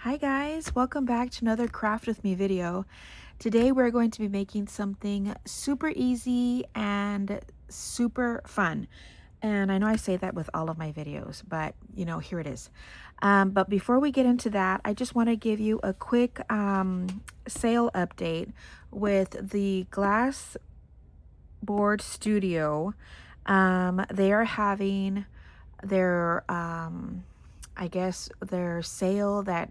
Hi guys, welcome back to another craft with me video. Today we're going to be making something super easy and super fun. And I know I say that with all of my videos, but you know, here it is. But before we get into that, I just want to give you a quick sale update with the GLASSBOARD Studio. They are having their I guess their sale that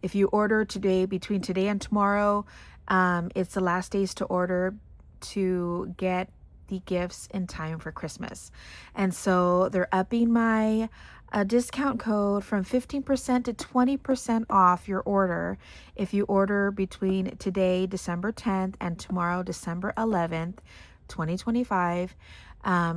if you order today, between today and tomorrow, it's the last days to order to get the gifts in time for Christmas. And so they're upping my discount code from 15% to 20% off your order if you order between today, December 10th, and tomorrow, December 11th, 2025.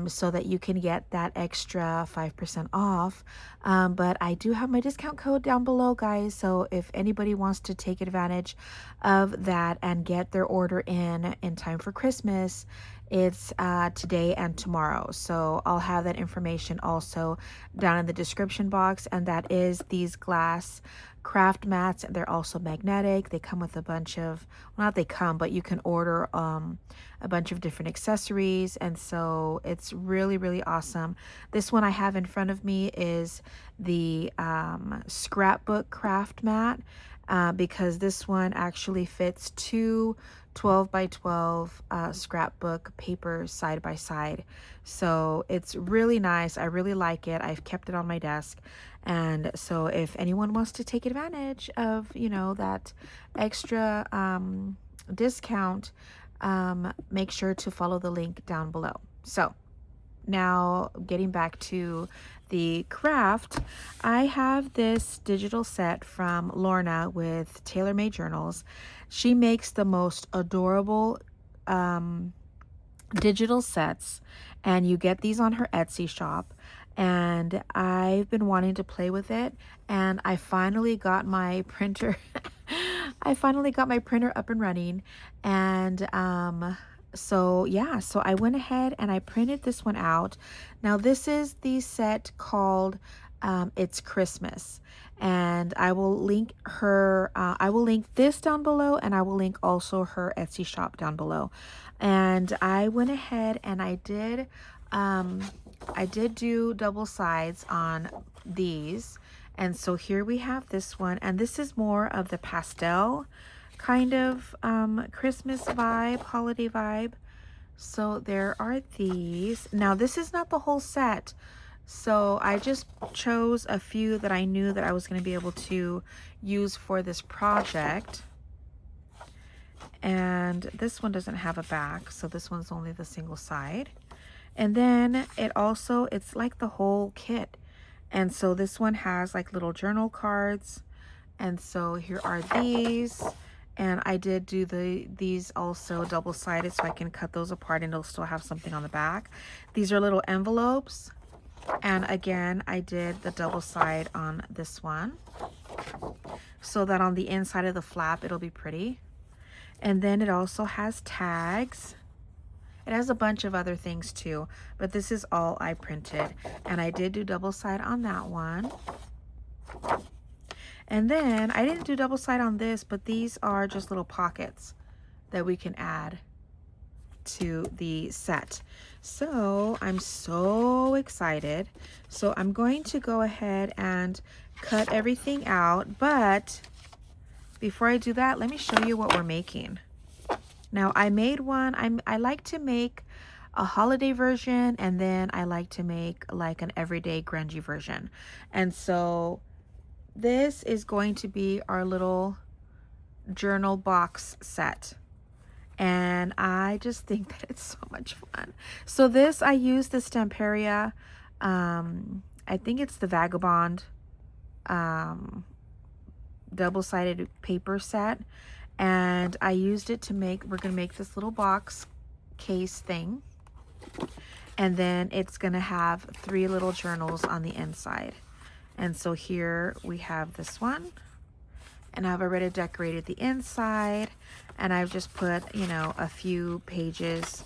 So that you can get that extra 5% off. But I do have my discount code down below, guys. So if anybody wants to take advantage of that and get their order in time for Christmas, it's today and tomorrow. So I'll have that information also down in the description box. And that is these glass craft mats. They're also magnetic. They come with a bunch of, well, not they come, but you can order a bunch of different accessories. And so it's really, really awesome. This one I have in front of me is the scrapbook craft mat, because this one actually fits two 12 by 12 scrapbook papers side by side. So it's really nice. I really like it. I've kept it on my desk. And so if anyone wants to take advantage of, you know, that extra discount, make sure to follow the link down below. So now getting back to the craft, I have this digital set from Lorna with Tailor Made Journals. She makes the most adorable digital sets, and you get these on her Etsy shop. And I've been wanting to play with it, and I finally got my printer I finally got my printer up and running. And so yeah, so I went ahead and I printed this one out. Now this is the set called It's Christmas, and I will link her I will link this down below, and I will link also her Etsy shop down below. And I went ahead and I did do double sides on these. And so here we have this one, and this is more of the pastel kind of Christmas vibe, holiday vibe. So there are these. Now this is not the whole set, so I just chose a few that I knew that I was going to be able to use for this project. And this one doesn't have a back, so this one's only the single side. And then it's like the whole kit. And so this one has like little journal cards. And so here are these. And I did do these also double-sided, so I can cut those apart and it'll still have something on the back. These are little envelopes. And again, I did the double side on this one, so that on the inside of the flap, it'll be pretty. And then it also has tags. It has a bunch of other things too, but this is all I printed. And I did do double side on that one. And then I didn't do double side on this, but these are just little pockets that we can add to the set. So I'm so excited. So I'm going to go ahead and cut everything out. But before I do that, let me show you what we're making. Now I made one, I like to make a holiday version, and then I like to make like an everyday grungy version. And so this is going to be our little journal box set. And I just think that it's so much fun. So this, I used the Stamperia, I think it's the Vagabond double-sided paper set. And I used it to we're going to make this little box case thing. And then it's going to have 3 little journals on the inside. And so here we have this one. And I've already decorated the inside. And I've just put, you know, a few pages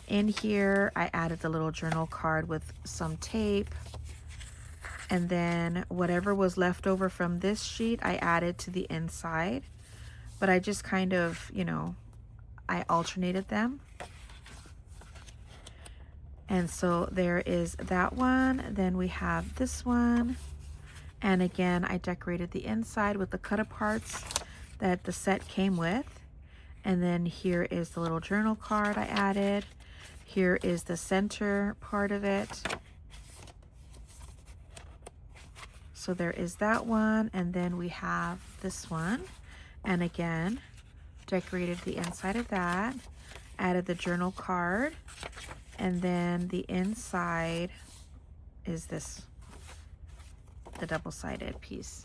in here. I added the little journal card with some tape. And then whatever was left over from this sheet, I added to the inside. But I just kind of, you know, I alternated them. And so there is that one. Then we have this one. And again, I decorated the inside with the cut aparts that the set came with. And then here is the little journal card I added. Here is the center part of it. So there is that one. And then we have this one. And again, decorated the inside of that. Added the journal card. And then the inside is this, the double-sided piece.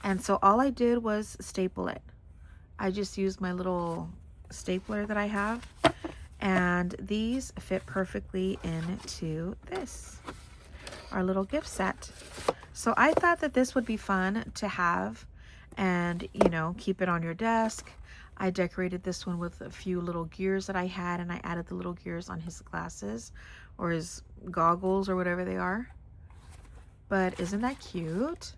And so all I did was staple it. I just used my little stapler that I have, and these fit perfectly into this, our little gift set. So I thought that this would be fun to have and, you know, keep it on your desk. I decorated this one with a few little gears that I had, and I added the little gears on his glasses or his goggles or whatever they are. But isn't that cute?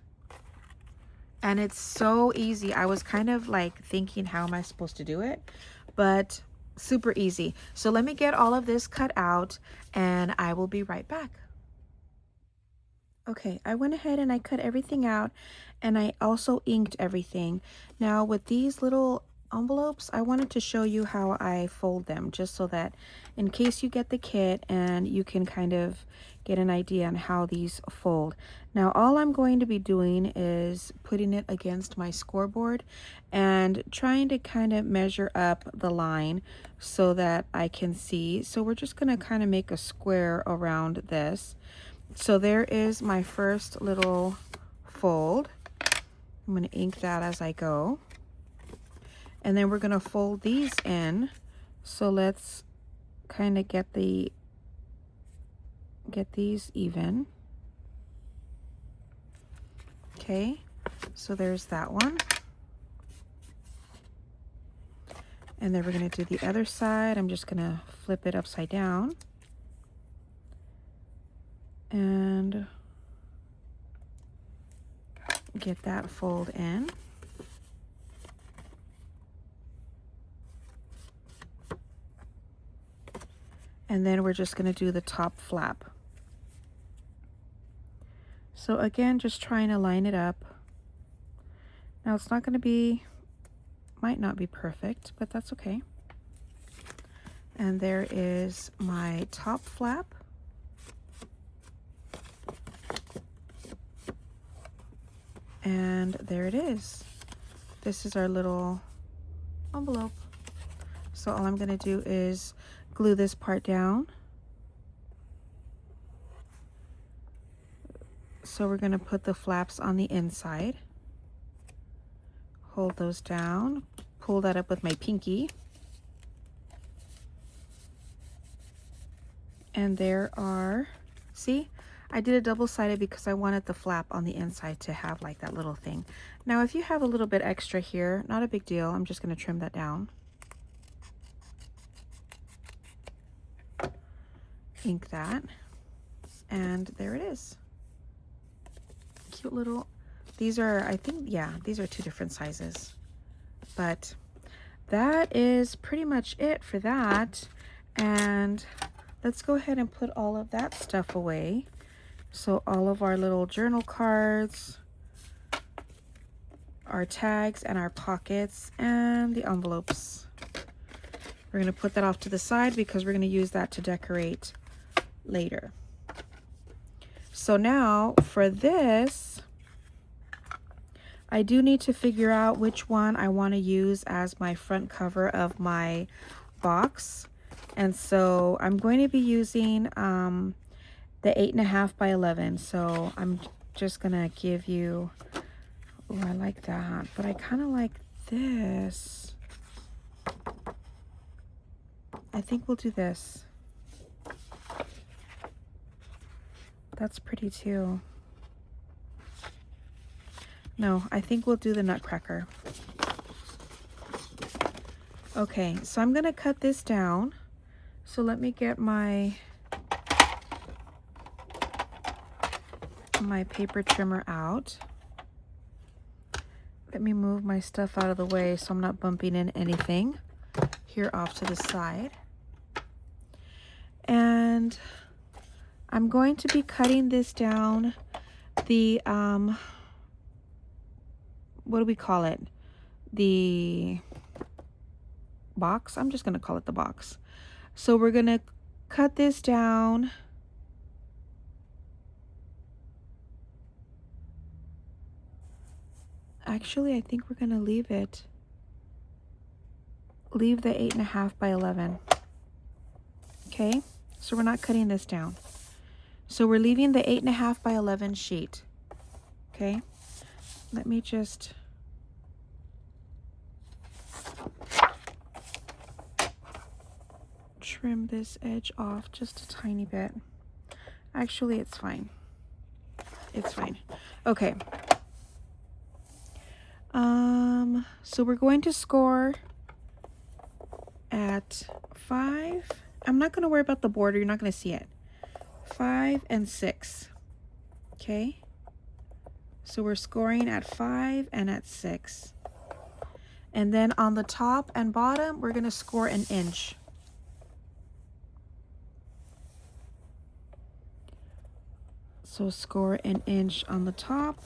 And it's so easy. I was kind of like thinking, how am I supposed to do it? But super easy. So let me get all of this cut out and I will be right back. Okay, I went ahead and I cut everything out, and I also inked everything. Now with these little envelopes, I wanted to show you how I fold them, just so that in case you get the kit and you can kind of get an idea on how these fold. Now all I'm going to be doing is putting it against my scoreboard and trying to kind of measure up the line so that I can see. So we're just going to kind of make a square around this. So there is my first little fold. I'm going to ink that as I go. And then we're going to fold these in. So let's kind of get these even. Okay, so there's that one. And then we're going to do the other side. I'm just going to flip it upside down. And get that fold in. And then we're just going to do the top flap. So again, just trying to line it up. Now it's not going to be, might not be perfect, but that's okay. And there is my top flap. And there it is. This is our little envelope. So all I'm going to do is glue this part down. So we're going to put the flaps on the inside. Hold those down. Pull that up with my pinky. And there are, see? I did a double-sided because I wanted the flap on the inside to have like that little thing. Now if you have a little bit extra here, not a big deal. I'm just going to trim that down. Ink that. And there it is. Cute little, these are, I think, yeah, these are 2 different sizes. But that is pretty much it for that. And let's go ahead and put all of that stuff away. So all of our little journal cards, our tags and our pockets and the envelopes. We're going to put that off to the side because we're going to use that to decorate later. So now for this, I do need to figure out which one I want to use as my front cover of my box. And so I'm going to be using the 8.5 by 11. So I'm just gonna give you, oh, I like that, but I kind of like this. I think we'll do this. That's pretty too. No, I think we'll do the nutcracker. Okay, so I'm gonna cut this down. So let me get my my paper trimmer out. Let me move my stuff out of the way so I'm not bumping in anything here off to the side. And I'm going to be cutting this down the, what do we call it? The box. I'm just going to call it the box. So we're going to cut this down. Actually, I think we're going to leave it. Leave the 8.5 by 11. Okay, so we're not cutting this down. So we're leaving the 8.5 by 11 sheet. Okay, let me just trim this edge off just a tiny bit. Actually, it's fine. It's fine. Okay. So we're going to score at 5. I'm not going to worry about the border. You're not going to see it. 5 and 6. Okay. So we're scoring at 5 and at 6. And then on the top and bottom, we're going to score an inch. So score an inch on the top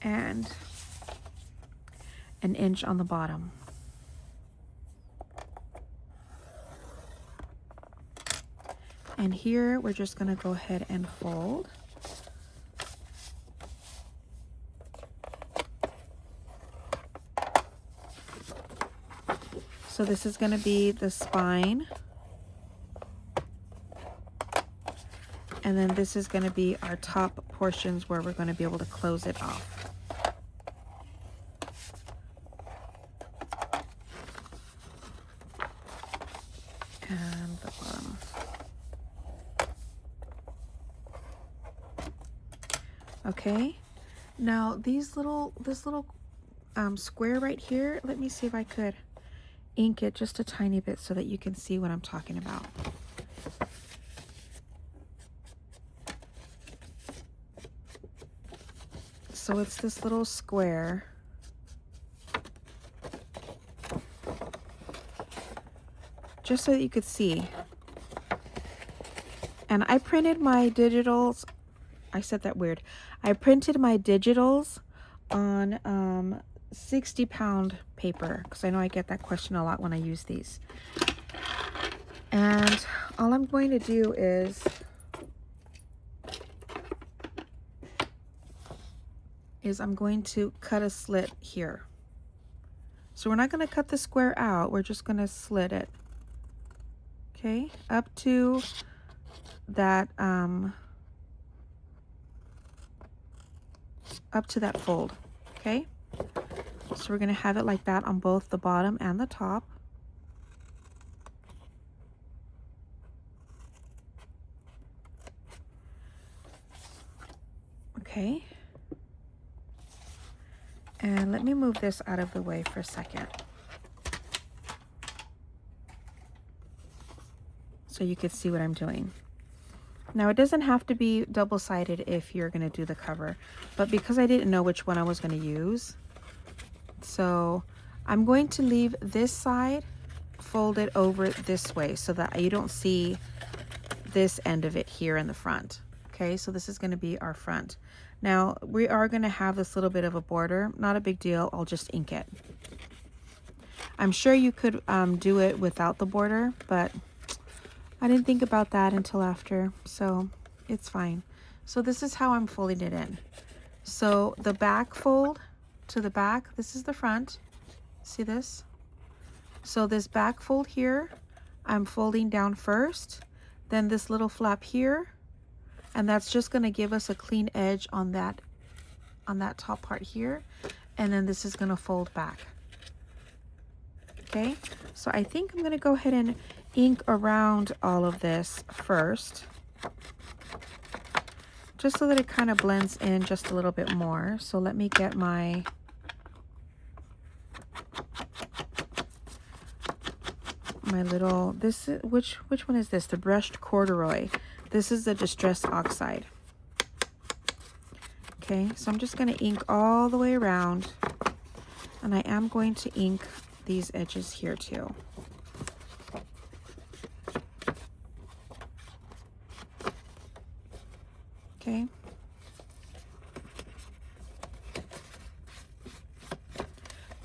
and an inch on the bottom. And here we're just going to go ahead and fold. So this is going to be the spine. And then this is going to be our top portions where we're going to be able to close it off. And the bottom. Okay. Now this little square right here, let me see if I could ink it just a tiny bit so that you can see what I'm talking about. So it's this little square. Just so that you could see. And I printed my digitals. I said that weird. I printed my digitals on 60-pound paper because I know I get that question a lot when I use these. And all I'm going to do is I'm going to cut a slit here. So we're not going to cut the square out. We're just going to slit it. Okay, up to that fold. Okay, so we're going to have it like that on both the bottom and the top. Okay, and let me move this out of the way for a second so you can see what I'm doing. Now it doesn't have to be double-sided if you're going to do the cover, but because I didn't know which one I was going to use, so I'm going to leave this side folded over this way so that you don't see this end of it here in the front. Okay, so this is going to be our front. Now we are going to have this little bit of a border. Not a big deal. I'll just ink it. I'm sure you could do it without the border, but I didn't think about that until after, so it's fine. So this is how I'm folding it in. So the back fold to the back, this is the front. See this? So this back fold here, I'm folding down first, then this little flap here, and that's just going to give us a clean edge on that top part here, and then this is going to fold back. Okay, so I think I'm going to go ahead and ink around all of this first, just so that it kind of blends in just a little bit more. So let me get my little, this is, which one is this? The brushed corduroy. This is the distress oxide. Okay, so I'm just going to ink all the way around, and I am going to ink these edges here too. Okay.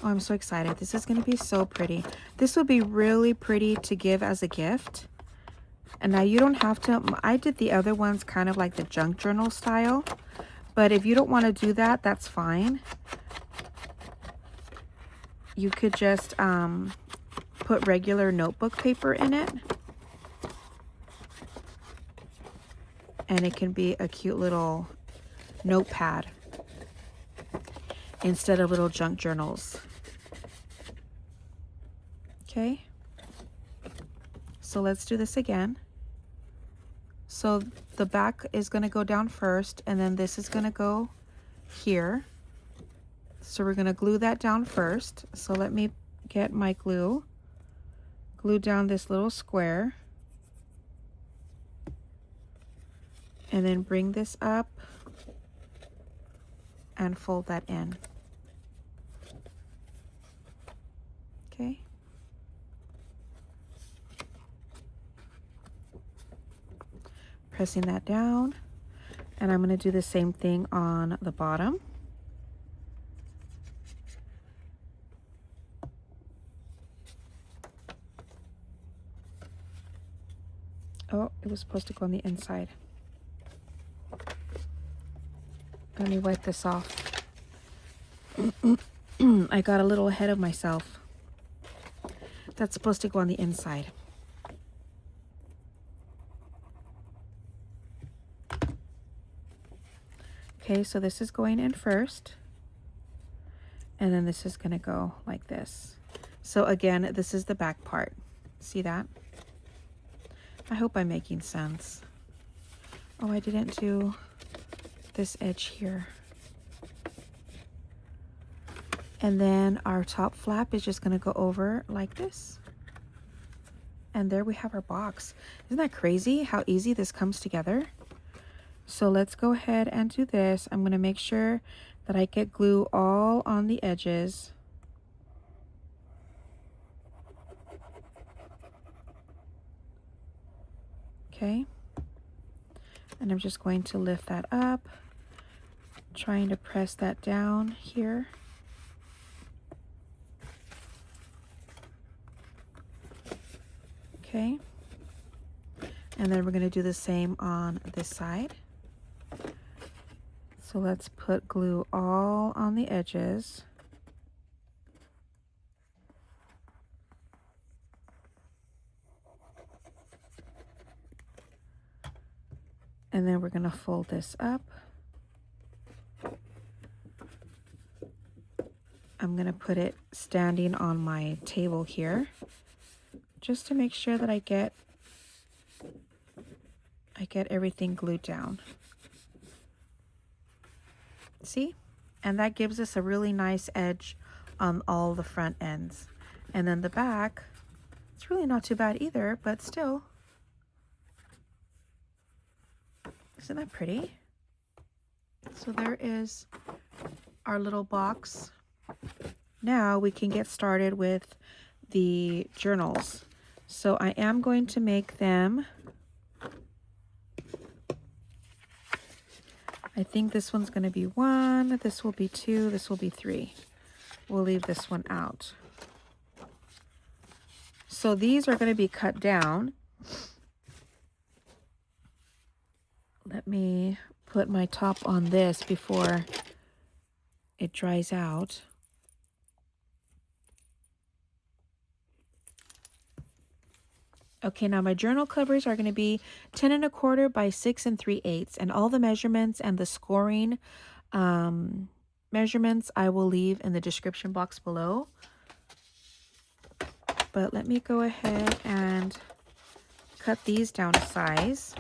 Oh, I'm so excited. This is going to be so pretty. This would be really pretty to give as a gift. And now you don't have to, I did the other ones kind of like the junk journal style. But if you don't want to do that, that's fine. You could just put regular notebook paper in it. And it can be a cute little notepad instead of little junk journals. Okay. So let's do this again. So the back is going to go down first, and then this is going to go here. So we're going to glue that down first. So let me get my glue. Glue down this little square. And then bring this up and fold that in. Okay. Pressing that down. And I'm going to do the same thing on the bottom. Oh, it was supposed to go on the inside. Let me wipe this off. I got a little ahead of myself. That's supposed to go on the inside. Okay, so this is going in first. And then this is going to go like this. So again, this is the back part. See that? I hope I'm making sense. Oh, I didn't do this edge here. And then our top flap is just going to go over like this. And there we have our box. Isn't that crazy how easy this comes together? So let's go ahead and do this. I'm going to make sure that I get glue all on the edges. Okay. And I'm just going to lift that up, trying to press that down here. Okay. And then we're going to do the same on this side. So let's put glue all on the edges. And then we're going to fold this up. I'm going to put it standing on my table here, just to make sure that I get everything glued down. See? And that gives us a really nice edge on all the front ends. And then the back, it's really not too bad either, but still. Isn't that pretty? So there is our little box. Now we can get started with the journals. So I am going to make them, I think this one's going to be 1, this will be 2, this will be 3. We'll leave this one out. So these are going to be cut down. Let me put my top on this before it dries out. Okay, now my journal covers are going to be 10 1/4 by 6 3/8, and all the measurements and the scoring measurements I will leave in the description box below. But let me go ahead and cut these down to size.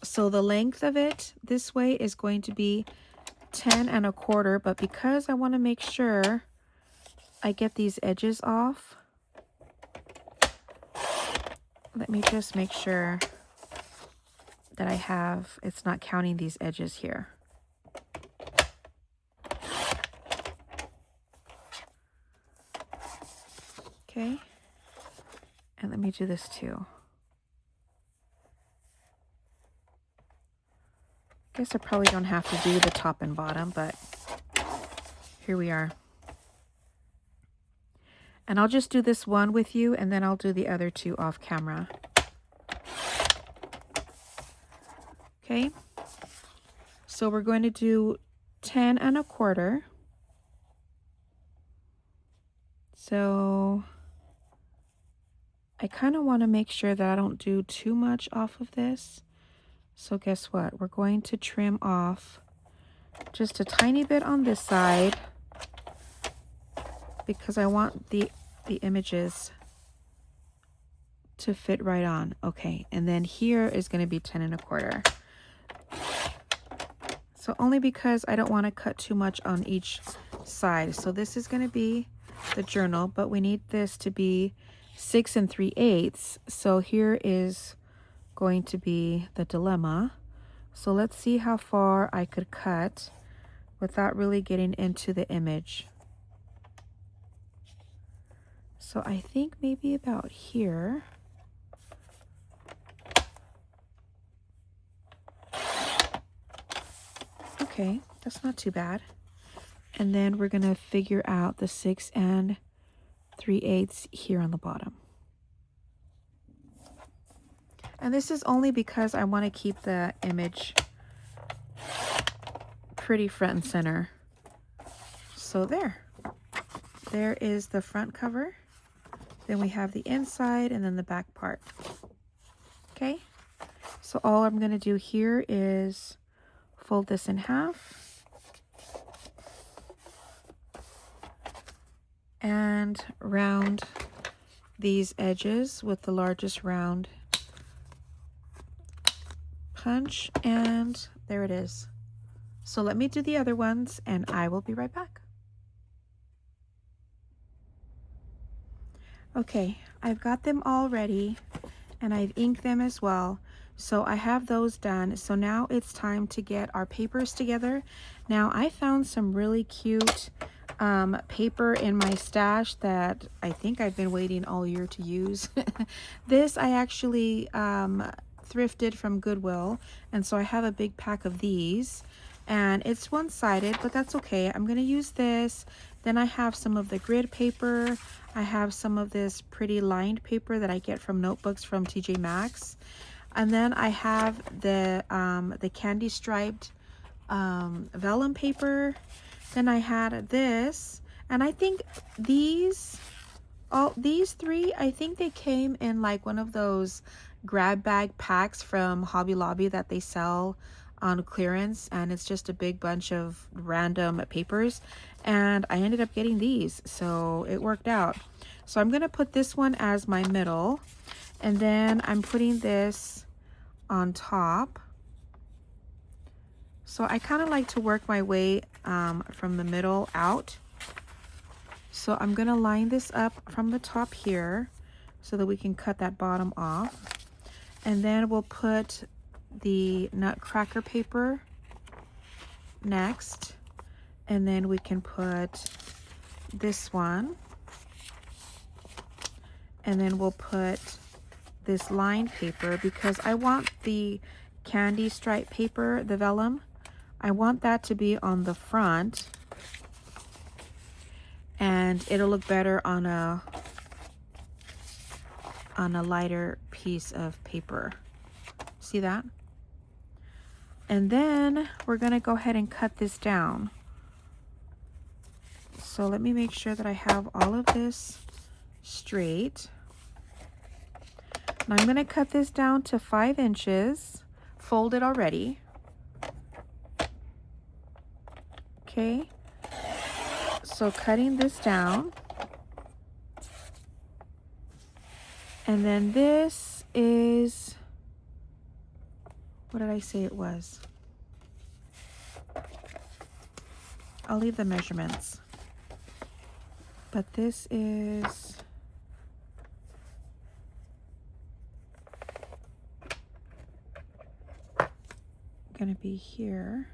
So the length of it this way is going to be 10 1/4, but because I want to make sure I get these edges off, let me just make sure that I have. It's not counting these edges here. Okay. And let me do this too. Guess I probably don't have to do the top and bottom, but here we are. And I'll just do this one with you, and then I'll do the other two off camera. Okay. So we're going to do 10 1/4. So I kind of want to make sure that I don't do too much off of this. So guess what? We're going to trim off just a tiny bit on this side because I want the images to fit right on. Okay, and then here is going to be 10 1/4. So only because I don't want to cut too much on each side. So this is going to be the journal, but we need this to be 6 3/8. So here is going to be the dilemma. So let's see how far I could cut without really getting into the image. So I think maybe about here. Okay, that's not too bad. And then we're gonna figure out the 6 3/8 here on the bottom. And this is only because I want to keep the image pretty front and center. So there is the front cover. Then we have the inside and then the back part. Okay, so all I'm going to do here is fold this in half and round these edges with the largest round punch, and there it is. So let me do the other ones and I will be right back. Okay, I've got them all ready and I've inked them as well. So I have those done. So now it's time to get our papers together. Now I found some really cute paper in my stash that I think I've been waiting all year to use. This I actually thrifted from Goodwill, and so I have a big pack of these, and it's one-sided, but that's okay. I'm going to use this. Then I have some of the grid paper. I have some of this pretty lined paper that I get from notebooks from TJ Maxx, and then I have the candy striped vellum paper. Then I had this, and I think these three, I think they came in like one of those grab bag packs from Hobby Lobby that they sell on clearance, and it's just a big bunch of random papers, and I ended up getting these, so it worked out. So I'm gonna put this one as my middle, and then I'm putting this on top. So I kind of like to work my way from the middle out. So I'm gonna line this up from the top here so that we can cut that bottom off. And then we'll put the nutcracker paper next. And then we can put this one. And then we'll put this lined paper because I want the candy stripe paper, the vellum. I want that to be on the front. And it'll look better on a lighter piece of paper. See that? And then we're gonna go ahead and cut this down. So let me make sure that I have all of this straight. Now I'm gonna cut this down to 5 inches, folded already. Okay, so cutting this down. And then this is, what did I say it was? I'll leave the measurements. But this is, going to be here.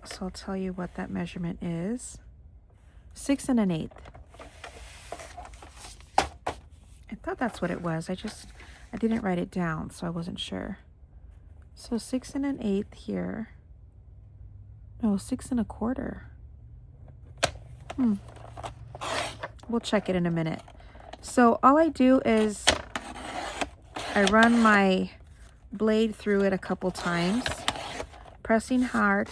So I'll tell you what that measurement is. 6 1/8. I thought that's what it was. I didn't write it down, so I wasn't sure. So 6 1/8 here. No, 6 1/4. We'll check it in a minute. So all I do is I run my blade through it a couple times, pressing hard,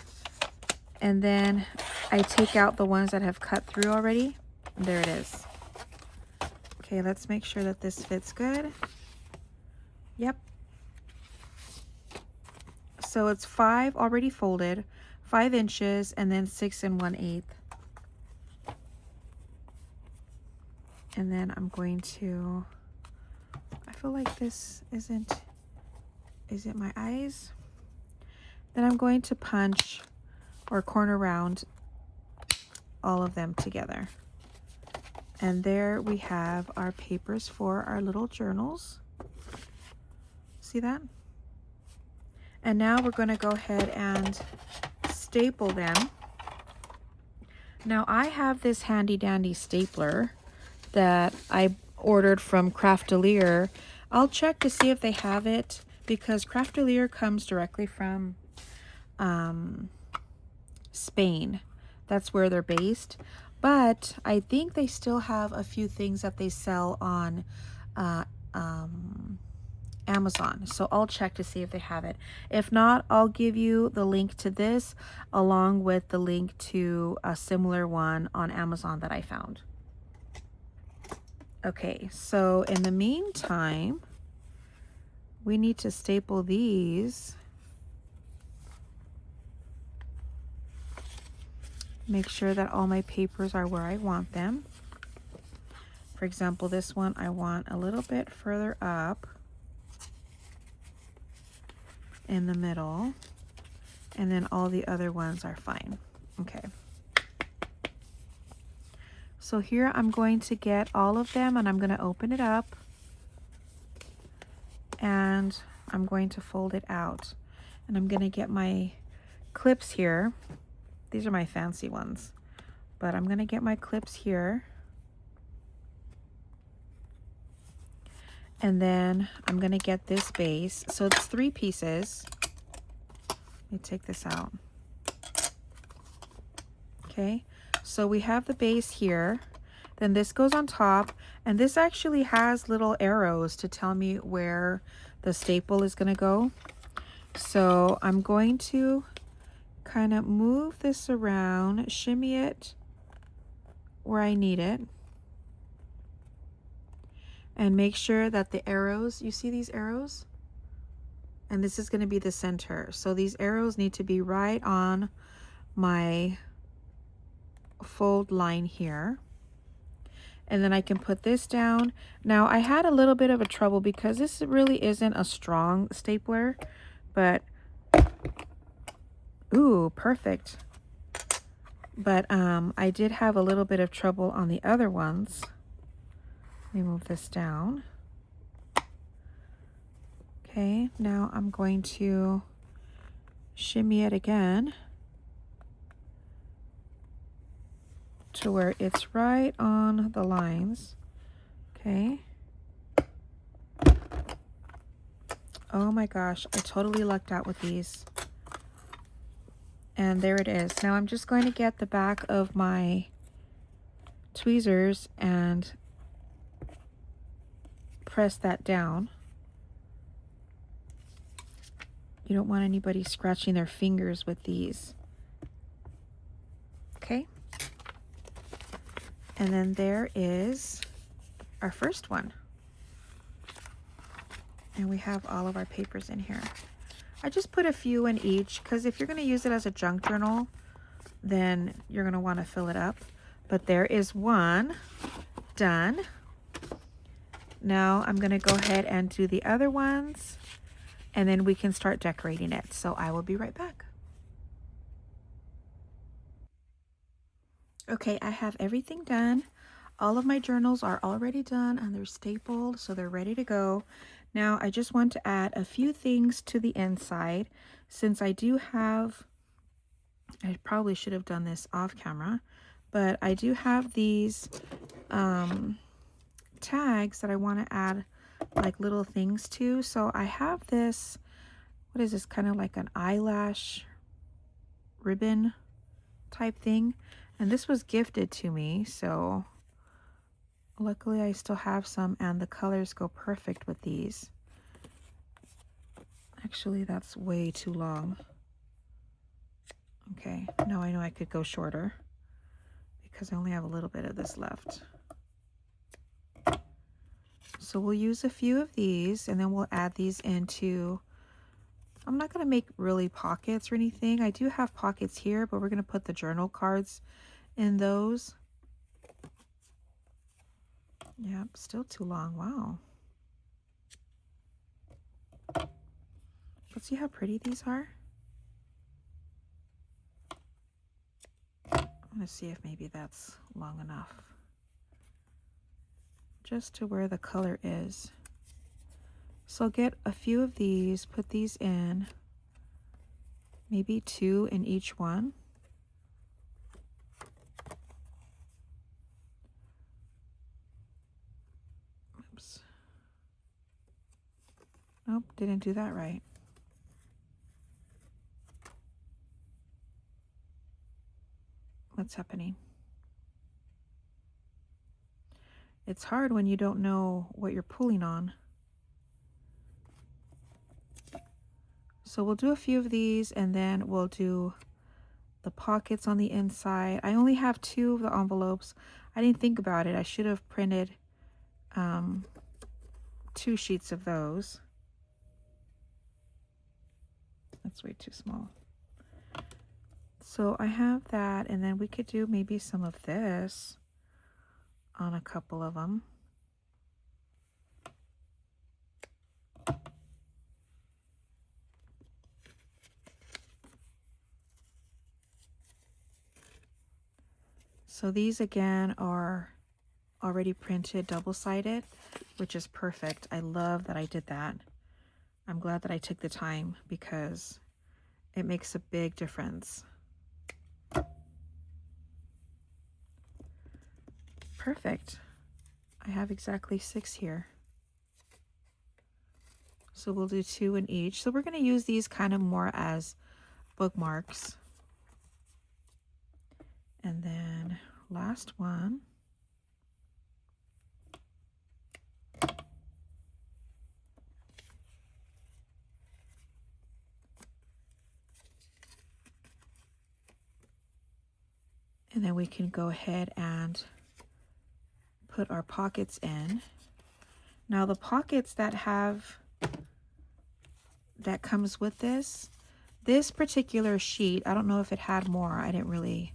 and then I take out the ones that have cut through already. And there it is. Okay, let's make sure that this fits good. Yep. So it's 5 already folded, 5 inches, and then 6 1/8. And then I'm going to, I feel like this isn't my eyes. Then I'm going to punch or corner round all of them together. And there we have our papers for our little journals. See that? And now we're going to go ahead and staple them. Now I have this handy dandy stapler that I ordered from Craftelier. I'll check to see if they have it, because Craftelier comes directly from Spain. That's where they're based. But I think they still have a few things that they sell on Amazon. So I'll check to see if they have it. If not, I'll give you the link to this along with the link to a similar one on Amazon that I found. Okay, so in the meantime, we need to staple these. Make sure that all my papers are where I want them. For example, this one I want a little bit further up in the middle, and then all the other ones are fine. Okay. So here I'm going to get all of them, and I'm going to open it up, and I'm going to fold it out. And I'm going to get my clips here. These are my fancy ones, but I'm going to get my clips here. And then I'm going to get this base. So it's 3 pieces. Let me take this out. Okay, so we have the base here. Then this goes on top. And this actually has little arrows to tell me where the staple is going to go. So I'm going to kind of move this around, shimmy it where I need it. And make sure that the arrows, you see these arrows? And this is going to be the center. So these arrows need to be right on my fold line here. And then I can put this down. Now I had a little bit of a trouble because this really isn't a strong stapler, but ooh, perfect. But I did have a little bit of trouble on the other ones. Let me move this down. Okay, now I'm going to shimmy it again to where it's right on the lines. Okay. Oh my gosh, I totally lucked out with these. And there it is. Now I'm just going to get the back of my tweezers and press that down. You don't want anybody scratching their fingers with these. Okay. And then there is our first one. And we have all of our papers in here. I just put a few in each because if you're going to use it as a junk journal, then you're going to want to fill it up. But there is one done. Now I'm going to go ahead and do the other ones, and then we can start decorating it. So I will be right back. Okay, I have everything done. All of my journals are already done and they're stapled, so they're ready to go. Now I just want to add a few things to the inside since I do have, I probably should have done this off camera, but I do have these tags that I want to add like little things to. So I have this, what is this, kind of like an eyelash ribbon type thing, and this was gifted to me, so luckily I still have some, and the colors go perfect with these. Actually, that's way too long. Okay, now I know I could go shorter because I only have a little bit of this left. So we'll use a few of these, and then we'll add these into, I'm not going to make really pockets or anything. I do have pockets here, but we're going to put the journal cards in those. Yeah, still too long. Wow. But see how pretty these are? I'm going to see if maybe that's long enough. Just to where the color is. So get a few of these, put these in, maybe 2 in each one. Oops. Nope, didn't do that right. What's happening? It's hard when you don't know what you're pulling on. So we'll do a few of these, and then we'll do the pockets on the inside. I only have 2 of the envelopes. I didn't think about it. I should have printed 2 sheets of those. That's way too small. So I have that, and then we could do maybe some of this on a couple of them. So these again are already printed double-sided, which is perfect. I love that I did that. I'm glad that I took the time because it makes a big difference. Perfect. I have exactly 6 here. So we'll do 2 in each. So we're going to use these kind of more as bookmarks. And then last one. And then we can go ahead and put our pockets in. Now the pockets that comes with this particular sheet, I don't know if it had more. I didn't really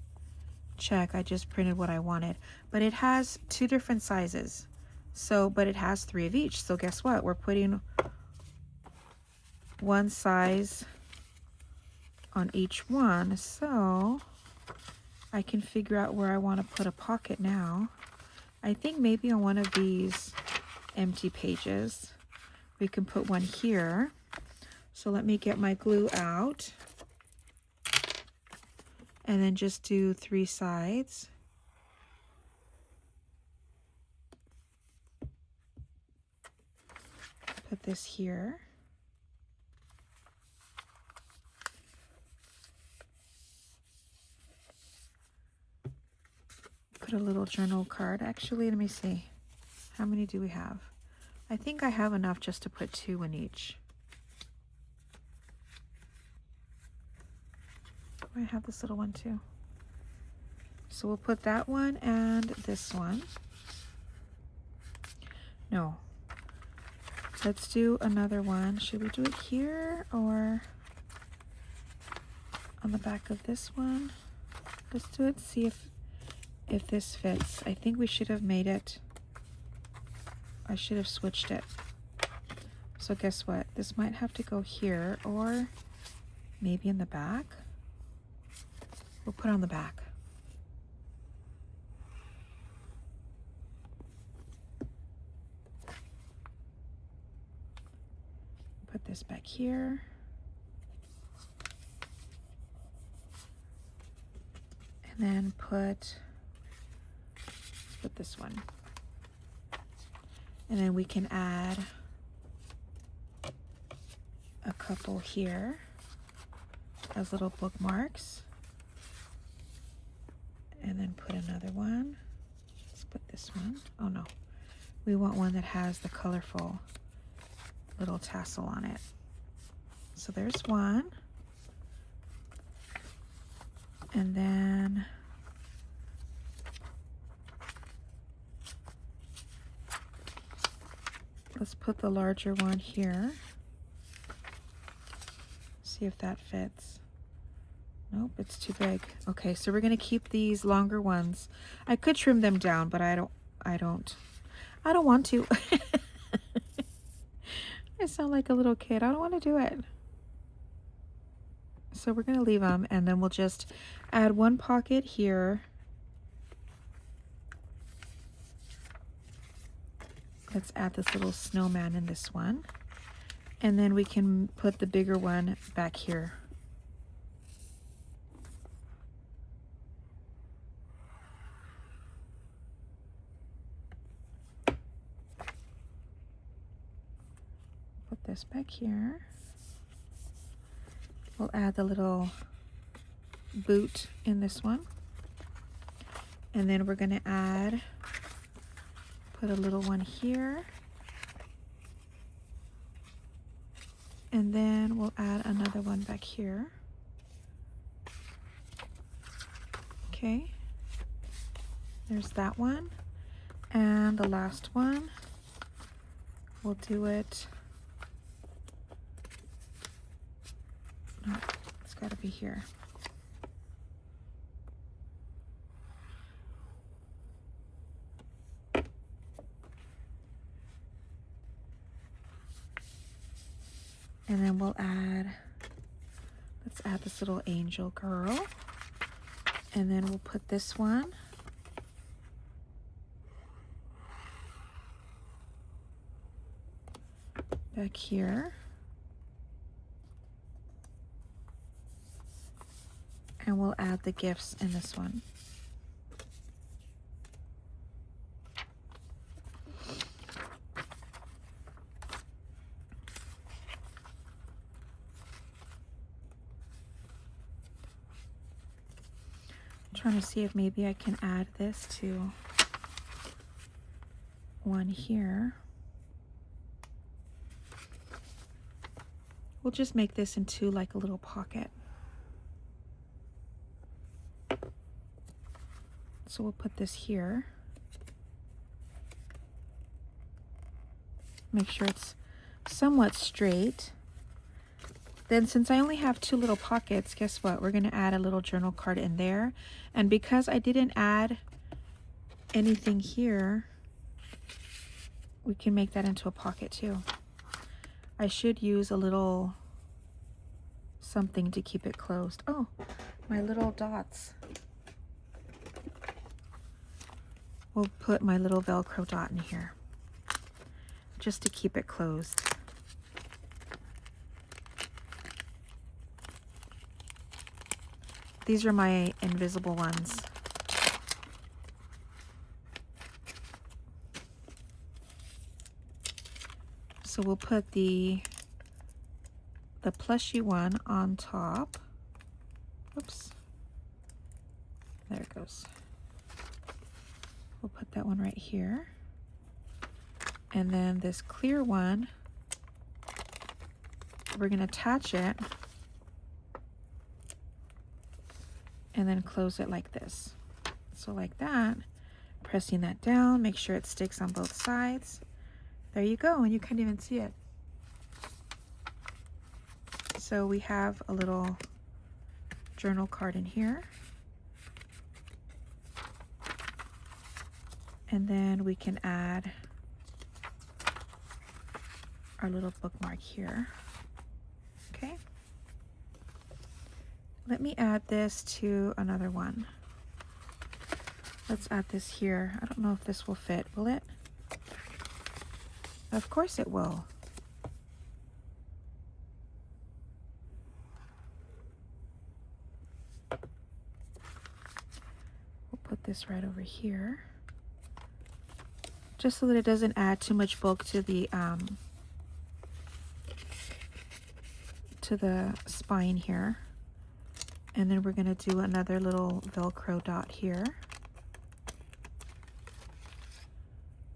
check. I just printed what I wanted. But it has 2 different sizes. So, but it has 3 of each. So guess what? We're putting one size on each one. So I can figure out where I want to put a pocket now. I think maybe on one of these empty pages, we can put one here. So let me get my glue out and then just do 3 sides. Put this here. Put a little journal card. Actually, let me see. How many do we have? I think I have enough just to put 2 in each. I have this little one too. So we'll put that one and this one. No. Let's do another one. Should we do it here or on the back of this one? Let's do it, see if this fits. I think we should have made it, I should have switched it. So guess what? This might have to go here or maybe in the back. We'll put it on the back. this back here. And then put this one. And then we can add a couple here as little bookmarks. And then put another one. Let's put this one. Oh no, we want one that has the colorful little tassel on it. So there's one. And then let's put the larger one here. See if that fits. Nope, it's too big. Okay, so we're gonna keep these longer ones. I could trim them down, but I don't want to. I sound like a little kid. I don't want to do it. So we're gonna leave them, and then we'll just add one pocket here. Let's add this little snowman in this one. And then we can put the bigger one back here. Put this back here. We'll add the little boot in this one. And then we're gonna put a little one here. And then we'll add another one back here. Okay, there's that one. And the last one, we'll do it. No, it's gotta be here. And then we'll let's add this little angel girl. And then we'll put this one. Back here. And we'll add the gifts in this one. Trying to see if maybe I can add this to one here. We'll just make this into like a little pocket. So we'll put this here. Make sure it's somewhat straight. Then since I only have two little pockets, guess what? We're gonna add a little journal card in there. And because I didn't add anything here, we can make that into a pocket too. I should use a little something to keep it closed. Oh, my little dots. We'll put my little Velcro dot in here just to keep it closed. These are my invisible ones. So we'll put the plushy one on top. Oops. There it goes. We'll put that one right here. And then this clear one, we're going to attach it and then close it like this. So like that, pressing that down, make sure it sticks on both sides. There you go, and you can't even see it. So we have a little journal card in here. And then we can add our little bookmark here. Okay. Let me add this to another one. Let's add this here. I don't know if this will fit, will it? Of course it will. this right over here, just so that it doesn't add too much bulk to the spine here. And then we're going to do another little Velcro dot here.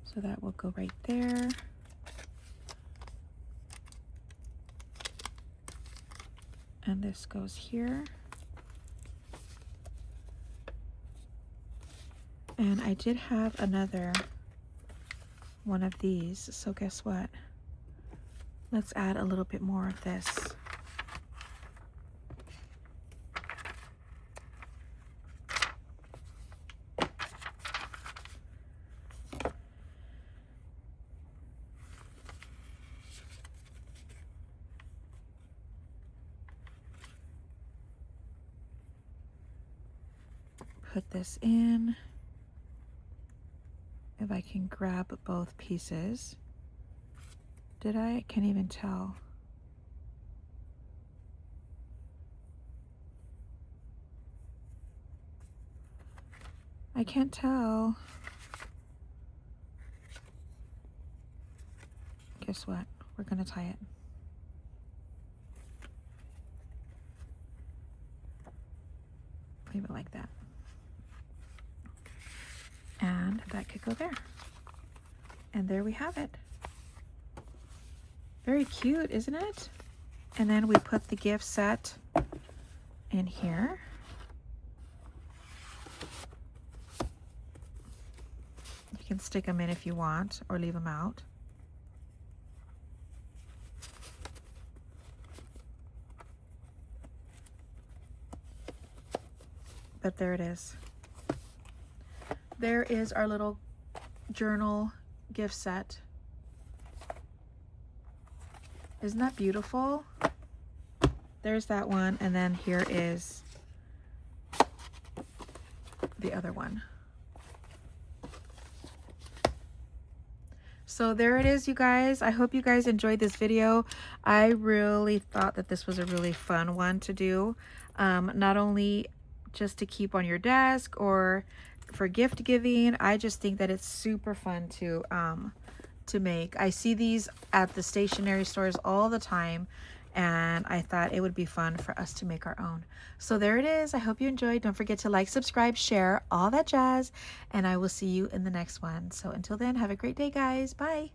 So that will go right there. And this goes here. And I did have another one of these, so guess what? Let's add a little bit more of this. Put this in. If I can grab both pieces. Did I? I can't even tell. I can't tell. Guess what? We're gonna tie it. Leave it like that. And that could go there. And there we have it. Very cute, isn't it? And then we put the gift set in here. You can stick them in if you want, or leave them out. But there it is. There is our little journal gift set. Isn't that beautiful? There's that one, and then here is the other one. So there it is, you guys. I hope you guys enjoyed this video. I really thought that this was a really fun one to do. Not only just to keep on your desk or for gift giving, I just think that it's super fun to make. I see these at the stationery stores all the time, and I thought it would be fun for us to make our own. So there it is. I hope you enjoyed. Don't forget to like, subscribe, share, all that jazz, and I will see you in the next one. So until then, have a great day, guys. Bye.